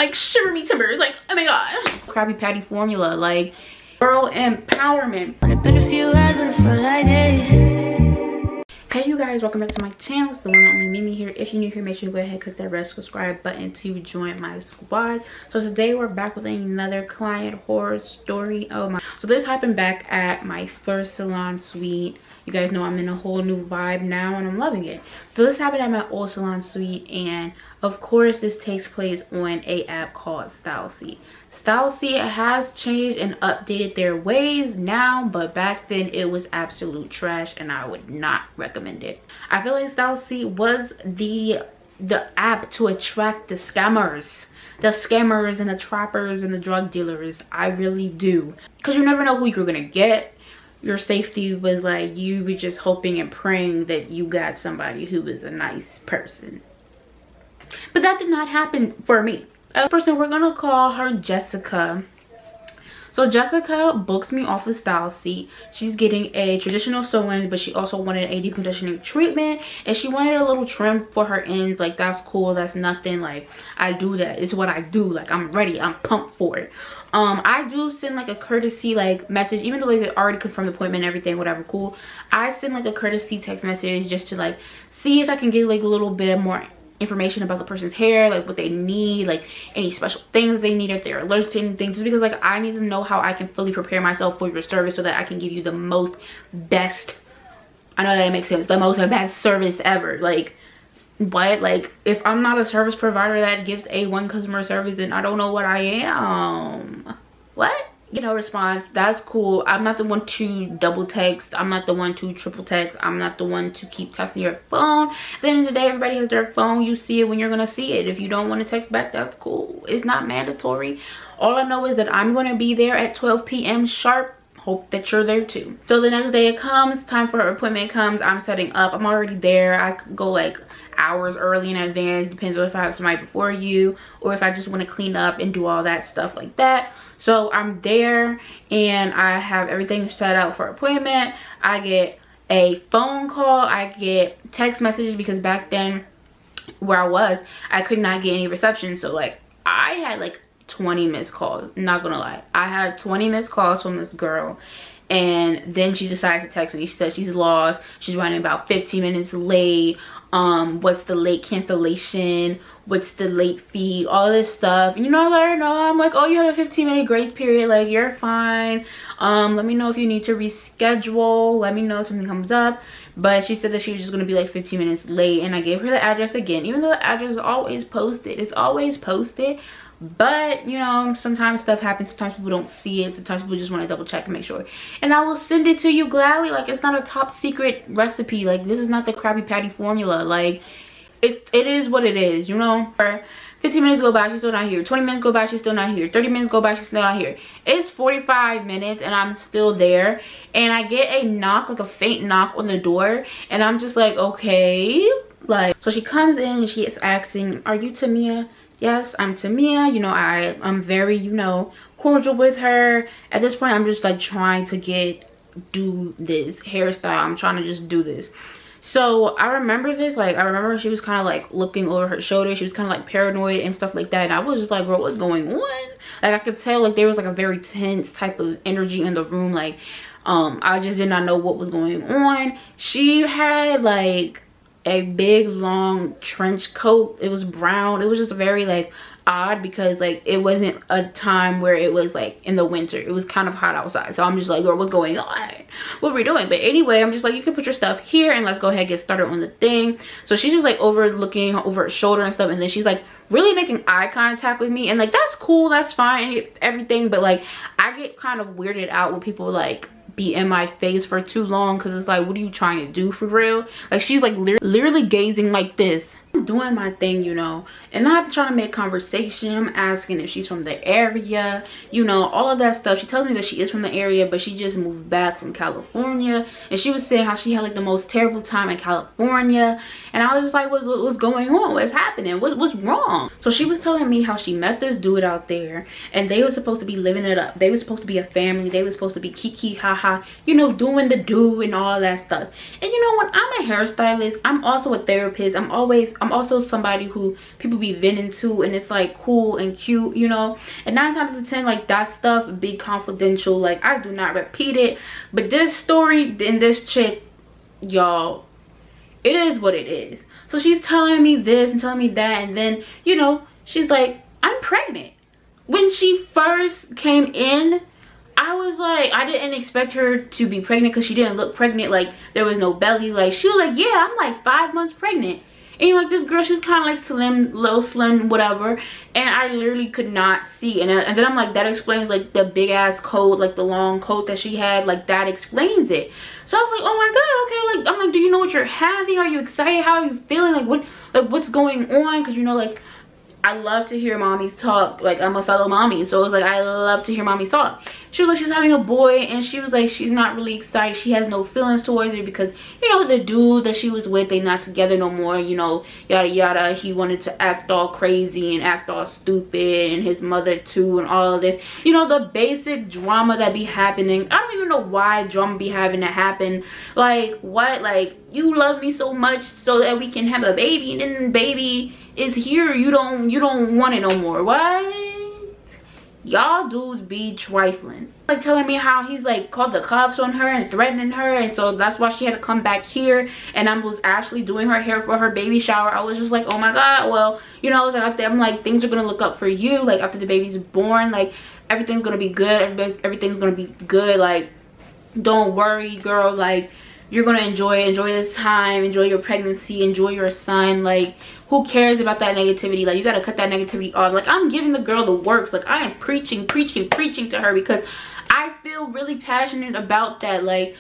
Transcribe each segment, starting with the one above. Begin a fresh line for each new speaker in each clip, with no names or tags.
like shiver me timbers, like oh my god. Krabby Patty formula, like girl empowerment. It's been a few hours, but it felt like days. Hey you guys, welcome back to my channel. It's the one and only Mimi here. If you're new here, make sure you go ahead and click that red subscribe button to join my squad. So today we're back with another client horror story. Oh my. So this happened back at my first salon suite. You guys know I'm in a whole new vibe now and I'm loving it. So this happened at my old salon suite, and of course this takes place on a app called StyleSeat. StyleSeat has changed and updated their ways now, but back then it was absolute trash and I would not recommend it. I feel like StyleSeat was the app to attract the scammers. The scammers and the trappers and the drug dealers. I really do. Because you never know who you're gonna get. Your safety was like you were just hoping and praying that you got somebody who was a nice person. But that did not happen for me. A person, we're gonna call her Jessica. So Jessica books me off of StyleSeat. She's getting a traditional sew-in, but she also wanted a deep conditioning treatment, and she wanted a little trim for her ends. Like, that's cool, that's nothing. Like, I do that. It's what I do. Like, I'm ready, I'm pumped for it. I do send like a courtesy like message, even though like they already confirmed the appointment and everything, whatever, cool. I send like a courtesy text message just to like see if I can get like a little bit more information about the person's hair, like what they need, like any special things that they need, if they're allergic to anything, just because like I need to know how I can fully prepare myself for your service so that I can give you the most best, I know that makes sense, the most best service ever. Like, what? Like, if I'm not a service provider that gives A1 customer service, then I don't know what I am. What? You know, response, that's cool. I'm not the one to double text. I'm not the one to triple text. I'm not the one to keep texting your phone. At the end of the day, everybody has their phone. You see it when you're gonna see it. If you don't want to text back, that's cool. It's not mandatory. All I know is that I'm gonna be there at 12 p.m. sharp. Hope that you're there too. So the next day it comes, time for her appointment comes. I'm setting up. I'm already there. I could go like hours early in advance, depends on if I have somebody before you or if I just want to clean up and do all that stuff like that. So I'm there and I have everything set out for appointment. I get a phone call, I get text messages, because back then where I was, I could not get any reception. So like I had like 20 missed calls, not gonna lie. I had 20 missed calls from this girl, and then she decides to text me. She said she's lost, she's running about 15 minutes late. What's the late cancellation, what's the late fee, all this stuff. You know, I let her know. I'm like, oh, you have a 15-minute grace period, like you're fine. Let me know if you need to reschedule, let me know if something comes up. But she said that she was just gonna be like 15 minutes late, and I gave her the address again, even though the address is always posted. It's always posted. But you know, sometimes stuff happens, sometimes people don't see it, sometimes people just want to double check and make sure, and I will send it to you gladly. Like, it's not a top secret recipe. Like, this is not the Krabby Patty formula. Like, it is what it is, you know. 15 minutes go by, she's still not here. 20 minutes go by, she's still not here. 30 minutes go by, she's still not here. It's 45 minutes and I'm still there, and I get a knock, like a faint knock on the door, and I'm just like, okay. Like, so she comes in and she is asking, are you Tamia? Yes, I'm Tamia. You know, I'm very, you know, cordial with her. At this point, I'm just like trying to do this hairstyle. I'm trying to just do this. So I remember this, like, I remember she was kind of like looking over her shoulder. She was kind of like paranoid and stuff like that. And I was just like, girl, what's going on? Like, I could tell like there was like a very tense type of energy in the room. Like, I just did not know what was going on. She had like a big long trench coat. It was brown. It was just very like odd, because like it wasn't a time where it was like in the winter. It was kind of hot outside. So I'm just like, girl, what's going on? What are we doing? But anyway, I'm just like, you can put your stuff here and let's go ahead and get started on the thing. So she's just like looking over her shoulder and stuff, and then she's like really making eye contact with me, and like that's cool, that's fine, everything. But like I get kind of weirded out when people like be in my face for too long, because it's like, what are you trying to do for real? Like, she's like literally gazing like this. I'm doing my thing, you know, and I'm trying to make conversation. I'm asking if she's from the area, you know, all of that stuff. She tells me that she is from the area, but she just moved back from California, and she was saying how she had like the most terrible time in California. And I was just like, what's going on? What's happening? What's wrong? So she was telling me how she met this dude out there, and they were supposed to be living it up. They were supposed to be a family. They were supposed to be kiki haha, you know, doing the do and all that stuff. And you know, when I'm a hairstylist, I'm also a therapist. I'm I'm also somebody who people be venting to, and it's like cool and cute, you know. And 9 times out of 10, like that stuff be confidential. Like I do not repeat it. But this story and this chick, y'all, it is what it is. So she's telling me this and telling me that, and then, you know, she's like, I'm pregnant. When she first came in, I was like, I didn't expect her to be pregnant because she didn't look pregnant. Like there was no belly. Like she was like, yeah, I'm like 5 months pregnant. And you know, like this girl, she was kind of like slim, little slim, whatever. And I literally could not see. And then I'm like, that explains like the big ass coat, like the long coat that she had. Like that explains it. So I was like, oh my god, okay. Like I'm like, do you know what you're having? Are you excited? How are you feeling? Like what's going on? Because you know, like I love to hear mommies talk. Like I'm a fellow mommy, so it was like I love to hear mommies talk. She was like, she's having a boy, and she was like, she's not really excited. She has no feelings towards it because, you know, the dude that she was with, they not together no more, you know, yada yada. He wanted to act all crazy and act all stupid, and his mother too, and all of this, you know, the basic drama that be happening. I don't even know why drama be having to happen. Like what? Like you love me so much so that we can have a baby, and then baby is here, you don't want it no more. What? Y'all dudes be trifling. Like telling me how he's like called the cops on her and threatening her, and so that's why she had to come back here. And I was actually doing her hair for her baby shower. I was just like, oh my god, well, you know, I was like, I'm like, things are gonna look up for you. Like after the baby's born, like everything's gonna be good. Everything's gonna be good. Like don't worry, girl. Like you're gonna enjoy this time, enjoy your pregnancy, enjoy your son. Like who cares about that negativity? Like you gotta cut that negativity off. Like I'm giving the girl the works. Like I am preaching to her because I feel really passionate about that. Like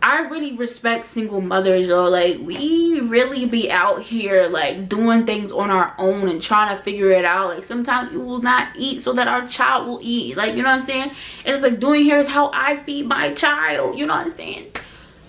I really respect single mothers, though. Like we really be out here like doing things on our own and trying to figure it out. Like sometimes we will not eat so that our child will eat. Like, you know what I'm saying? And it's like doing hair is how I feed my child, you know what I'm saying?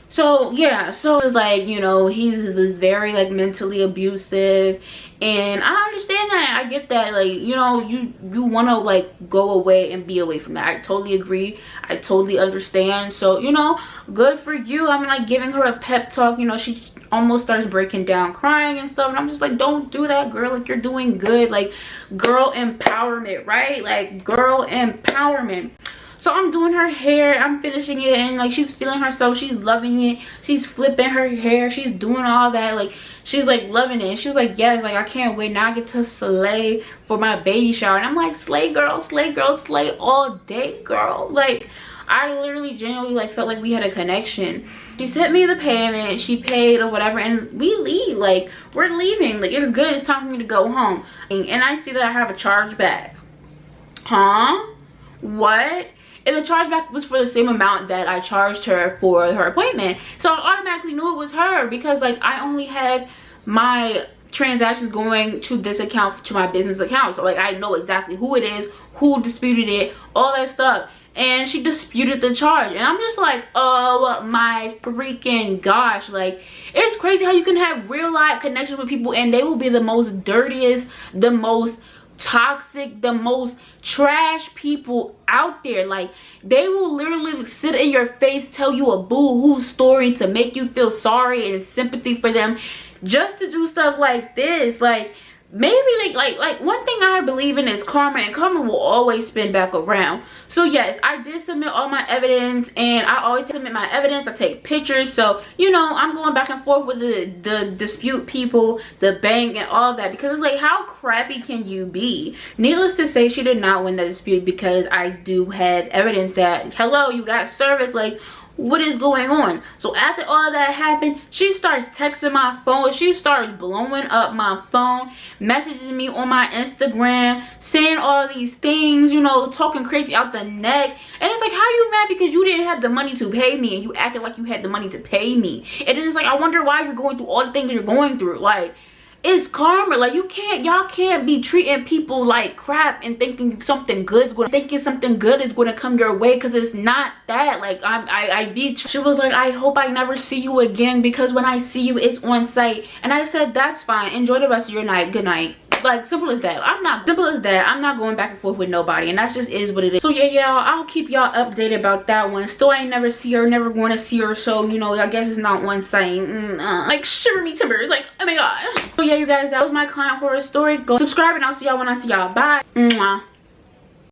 So yeah, so it's like, you know, he was very like mentally abusive, and I understand that. I get that. Like, you know, you want to like go away and be away from that. I totally agree. I totally understand. So, you know, good for you. I'm like giving her a pep talk. You know, she almost starts breaking down crying and stuff, and I'm just like, don't do that, girl. Like you're doing good. Like girl empowerment, right? Like girl empowerment. So I'm doing her hair, I'm finishing it, and like she's feeling herself, she's loving it, she's flipping her hair, she's doing all that, like she's like loving it. And she was like, yes, like I can't wait, now I get to slay for my baby shower. And I'm like, slay girl, slay all day, girl. Like I literally genuinely like felt like we had a connection. She sent me the payment, she paid or whatever, and we leave. Like we're leaving, like it's good, it's time for me to go home. And I see that I have a chargeback. Huh? What? And the chargeback was for the same amount that I charged her for her appointment. So I automatically knew it was her because like I only had my transactions going to this account, to my business account. So like I know exactly who it is, who disputed it, all that stuff. And she disputed the charge. And I'm just like, oh my freaking gosh. Like it's crazy how you can have real life connections with people and they will be the most dirtiest, the most toxic, the most trash people out there. Like they will literally sit in your face, tell you a boo-hoo story to make you feel sorry and sympathy for them, just to do stuff like this. Like maybe like one thing I believe in is karma, and karma will always spin back around. So yes, I did submit all my evidence, and I always submit my evidence. I take pictures, so you know I'm going back and forth with the dispute people, the bank, and all of that, because it's like, how crappy can you be? Needless to say, she did not win the dispute because I do have evidence that, hello, you got service. Like what is going on? So after all of that happened, she starts texting my phone, she starts blowing up my phone, messaging me on my Instagram, saying all these things, you know, talking crazy out the neck. And it's like, how you mad because you didn't have the money to pay me and you acted like you had the money to pay me? And then it's like, I wonder why you're going through all the things you're going through. Like it's karma. Like y'all can't be treating people like crap and thinking something good is going to come your way, because it's not that. Like I beat. She was like, I hope I never see you again, because when I see you it's on site. And I said, that's fine, enjoy the rest of your night, good night. Like, simple as that. I'm not going back and forth with nobody, and that just is what it is. So yeah, y'all, I'll keep y'all updated about that one. Still ain't never see her, never going to see her, so you know, I guess it's not one saying like shiver me timbers, like, oh my god. So yeah, you guys, that was my client horror story. Go subscribe, and I'll see y'all when I see y'all. Bye. Mwah.